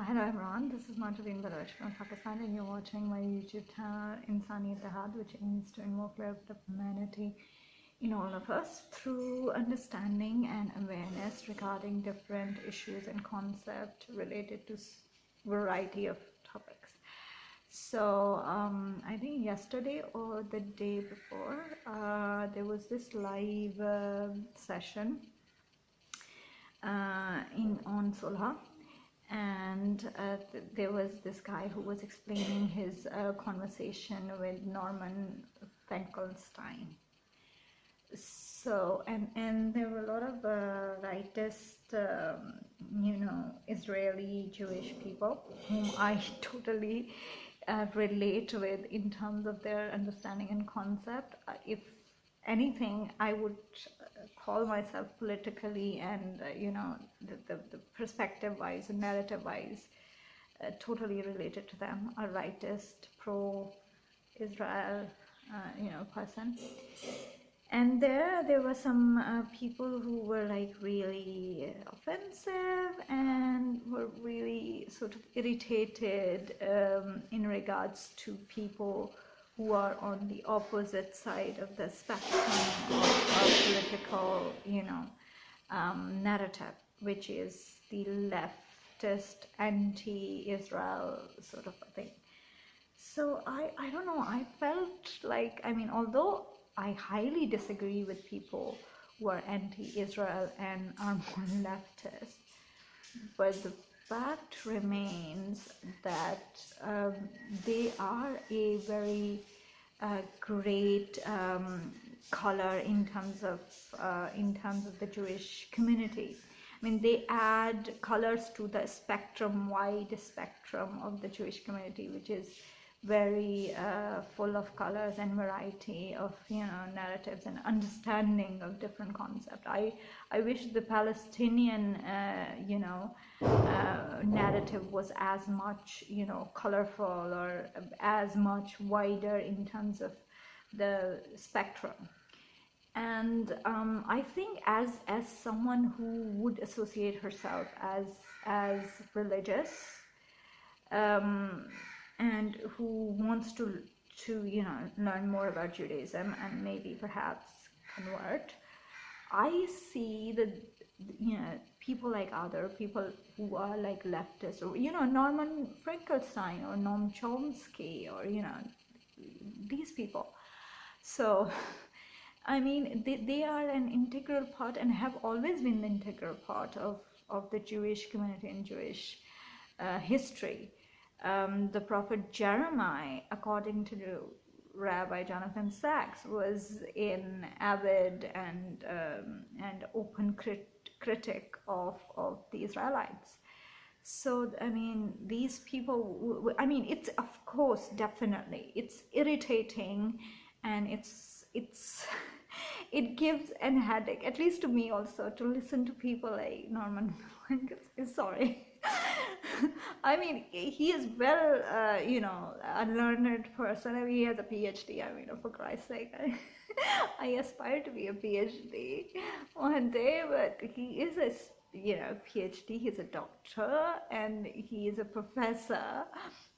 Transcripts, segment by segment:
Hello everyone, this is Marjorine Baloch from Pakistan and you're watching my YouTube channel Insani Ittihad, which aims to invoke the humanity in all of us through understanding and awareness regarding different issues and concepts related to variety of topics. So I think yesterday or the day before there was this live session on Solha, and there was this guy who was explaining his conversation with Norman Finkelstein. So and there were a lot of rightist Israeli Jewish people whom I totally relate with in terms of their understanding and concept. If anything, I would call myself politically and the perspective wise and narrative wise totally related to them, a rightist pro Israel person. And there were some people who were like really offensive and were really sort of irritated in regards to people who are on the opposite side of the spectrum of political, narrative, which is the leftist, anti-Israel sort of a thing. So I don't know, I felt like, although I highly disagree with people who are anti-Israel and are more leftist, but the fact remains that they are a very great color in terms of the Jewish community. They add colors to the spectrum, wide spectrum of the Jewish community, which is very full of colors and variety of narratives and understanding of different concepts. I wish the Palestinian narrative was as much colorful or as much wider in terms of the spectrum. And I think as someone who would associate herself as religious, and who wants to learn more about Judaism and maybe perhaps convert, I see that people like other people who are like leftists, or Norman Finkelstein or Noam Chomsky, or these people. So they are an integral part and have always been the integral part of the Jewish community and Jewish history. The prophet Jeremiah, according to Rabbi Jonathan Sacks, was an avid and open critic of the Israelites. So these people, it's, of course, definitely, it's irritating, and it gives an headache, at least to me also, to listen to people like Norman. Sorry. He is well, a learned person. He has a PhD. For Christ's sake, I aspire to be a PhD one day, but he is a, PhD. He's a doctor and he is a professor.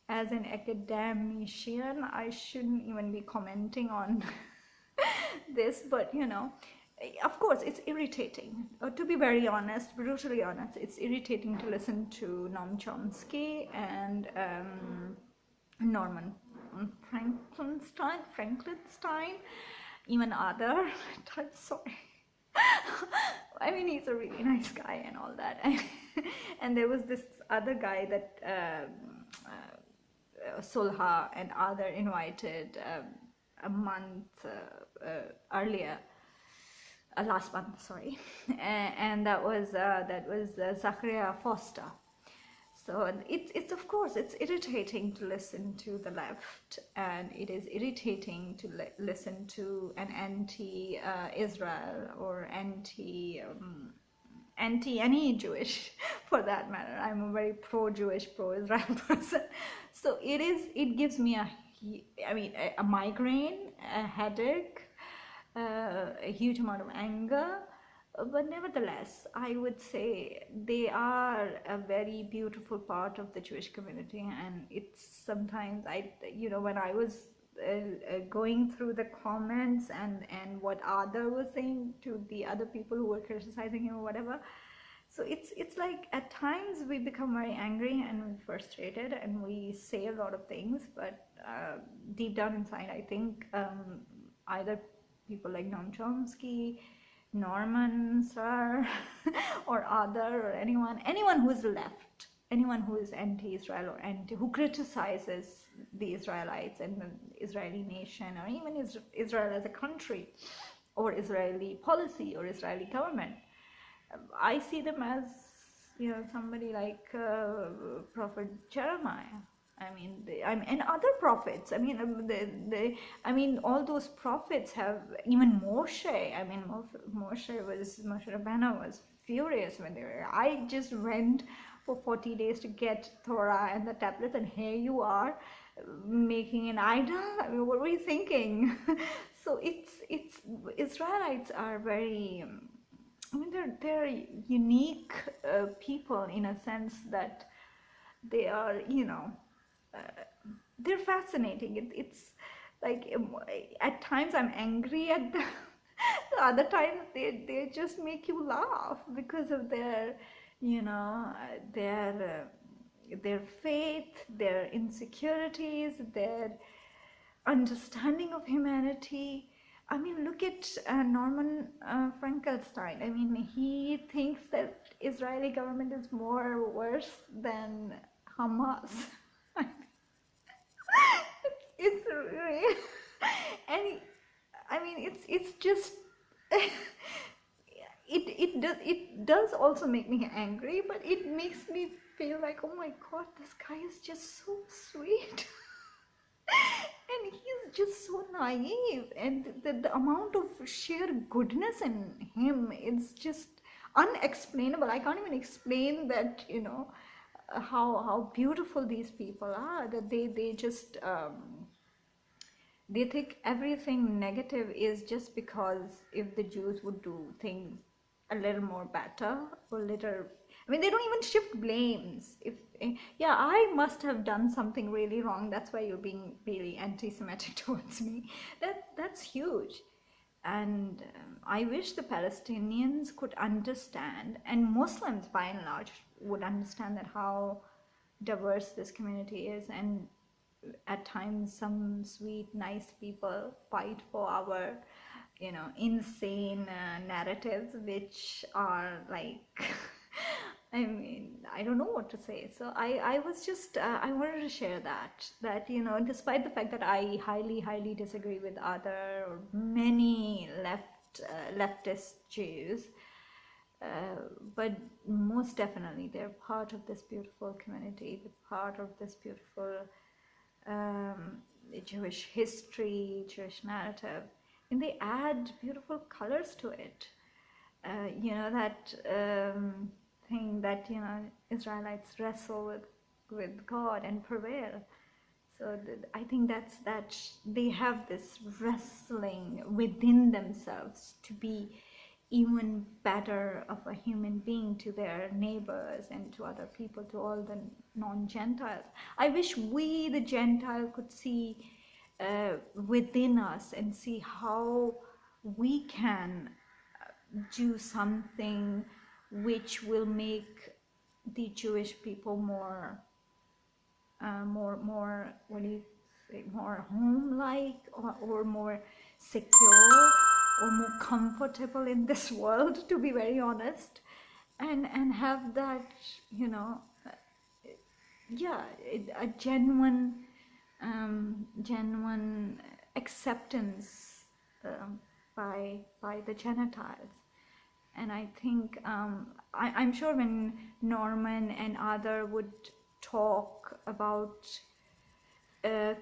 As an academician, I shouldn't even be commenting on this, but of course it's irritating, to be very honest, brutally honest. It's irritating to listen to Noam Chomsky and Norman Frankenstein, even other types. Sorry. He's a really nice guy and all that. And there was this other guy that Solha and other invited a month earlier, last month, sorry, and that was Zachariah Foster. So it's of course it's irritating to listen to the left, and it is irritating to listen to an anti-Israel or anti any Jewish for that matter. I'm a very pro-Jewish, pro-Israel person. So it gives me a migraine, a headache, a huge amount of anger, But nevertheless, I would say they are a very beautiful part of the Jewish community, and it's sometimes when I was going through the comments and what Adar was saying to the other people who were criticizing him or whatever. So it's like at times we become very angry and frustrated, and we say a lot of things, but deep down inside, I think either people like Noam Chomsky, Norman Sir, or Adar, or anyone who is left, anyone who is anti-Israel or who criticizes the Israelites and the Israeli nation, or even Israel as a country, or Israeli policy, or Israeli government. I see them as somebody like Prophet Jeremiah. And other prophets. I mean, all those prophets have, even Moshe. I mean, Moshe Rabbeinu was furious when they were. I just went for 40 days to get Torah and the tablets, and here you are making an idol. I mean, what were you thinking? So it's Israelites are very. I mean, they're unique people in a sense that they are, they're fascinating. It's like at times I'm angry at them. The other times they just make you laugh because of their, their faith, their insecurities, their understanding of humanity. I mean, look at Norman Frankenstein. I mean, he thinks that Israeli government is more worse than Hamas. It's really, and I mean, it's just it does also make me angry, but it makes me feel like, oh my God, this guy is just so sweet. And he's just so naive, and the amount of sheer goodness in him is just unexplainable. I can't even explain that, how beautiful these people are, that they just they think everything negative is just because if the Jews would do things a little more better, or little, I mean, they don't even shift blames. If yeah, I must have done something really wrong, that's why you're being really anti-Semitic towards me. That's huge. And I wish the Palestinians could understand, and Muslims by and large would understand, that how diverse this community is, and at times some sweet nice people fight for our insane narratives, which are like I mean, I don't know what to say. So I was just I wanted to share that despite the fact that I highly disagree with other or many leftist Jews, but most definitely they're part of this beautiful community, they're part of this beautiful Jewish history, Jewish narrative, and they add beautiful colors to it. That thing that Israelites wrestle with God and prevail. So I think that they have this wrestling within themselves to be even better of a human being to their neighbors and to other people, to all the non-Gentiles. I wish we, the Gentile, could see within us and see how we can do something which will make the Jewish people more what do you say, more home-like, or more secure, or more comfortable in this world, to be very honest, and have that a genuine acceptance by the Gentiles. And I think I'm sure when Norman and Adar would talk about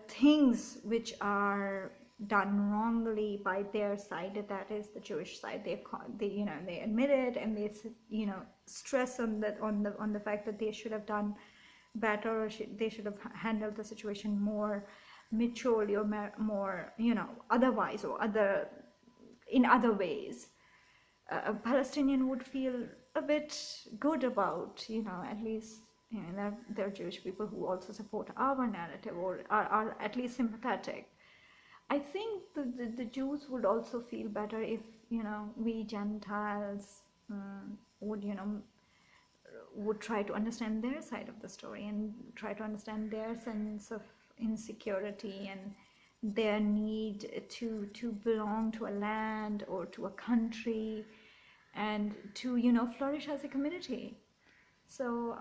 things which are done wrongly by their side, that is the Jewish side, they admit it, and they stress on the fact that they should have done better, or they should have handled the situation more maturely, or more otherwise, or in other ways. a Palestinian would feel a bit good about, at least, there are Jewish people who also support our narrative or are at least sympathetic. I think the Jews would also feel better if, we Gentiles would, would try to understand their side of the story and try to understand their sense of insecurity and their need to belong to a land or to a country and to flourish as a community. So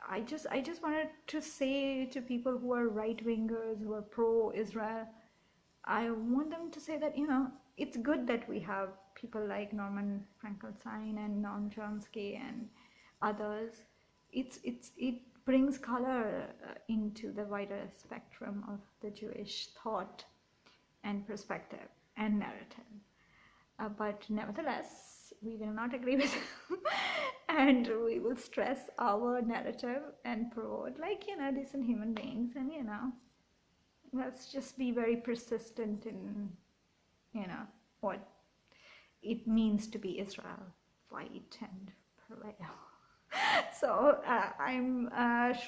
I just wanted to say to people who are right wingers, who are pro Israel, I want them to say that it's good that we have people like Norman Finkelstein and Noam Chomsky and others. It brings color into the wider spectrum of the Jewish thought and perspective and narrative. But nevertheless, we will not agree with them, and we will stress our narrative and promote like decent human beings, and let's just be very persistent in what it means to be Israel, fight and prevail. So I'm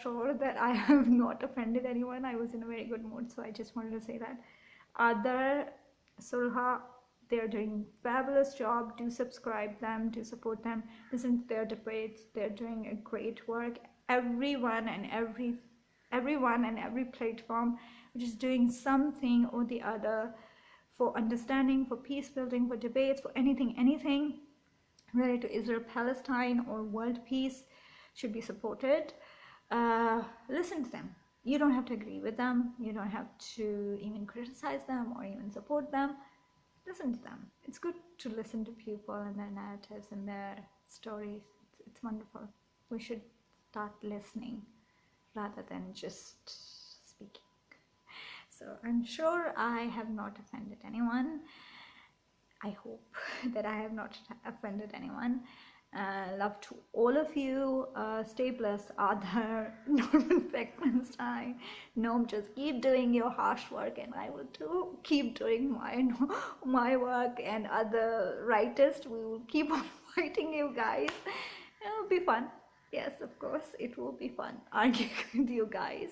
sure that I have not offended anyone. I was in a very good mood, so I just wanted to say that. Other Sulha, they're doing fabulous job. Do subscribe them, do support them, listen to their debates. They're doing a great work. Everyone and every platform which is doing something or the other for understanding, for peace building, for debates, for anything related to Israel, Palestine, or world peace should be supported. Listen to them. You don't have to agree with them. You don't have to even criticize them or even support them. Listen to them. It's good to listen to people and their narratives and their stories. It's wonderful. We should start listening rather than just speaking. So I'm sure I have not offended anyone. I hope that I have not offended anyone. Love to all of you. Stay blessed, Adhar, Norman Beckmanstein. Noam, just keep doing your harsh work, and I will too keep doing my work. And other writers, we will keep on fighting you guys. It'll be fun. Yes, of course, it will be fun arguing with you guys.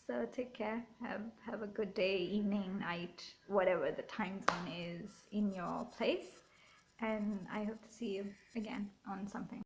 So take care. Have a good day, evening, night, whatever the time zone is in your place. And I hope to see you again on something.